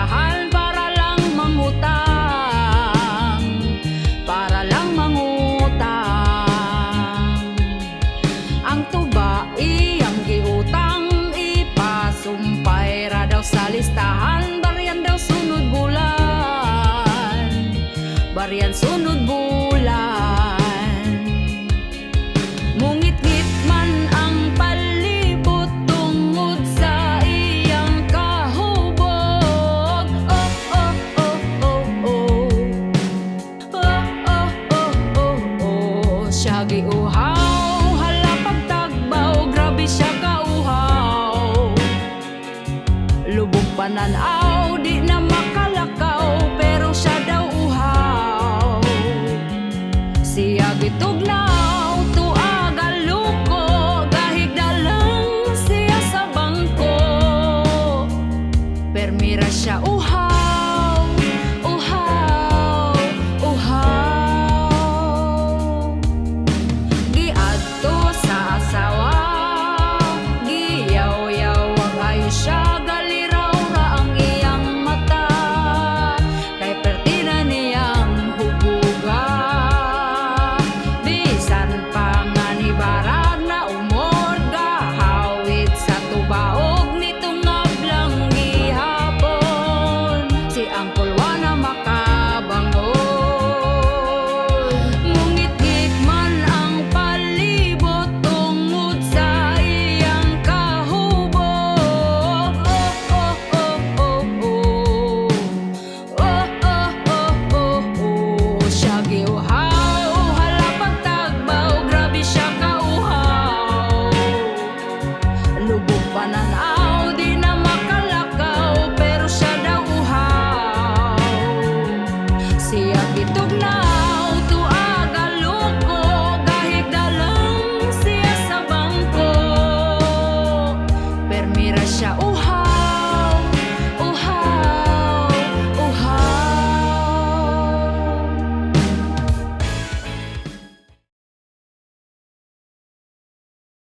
listahan para lang mangutang, para lang mangutang. Ang tuba iyang giutang, ipasumpay ra daw sa listahan. Baryan daw sunod bulan, baryan sunod bulan. Mungit-ngit man ang palibot tungod sa iyang kahubog. Oh, oh, oh, oh, oh. Oh, oh, oh, oh, oh. Siya giuhaw, hala pagtagbaw, grabe siya kauhaw. Lubog panan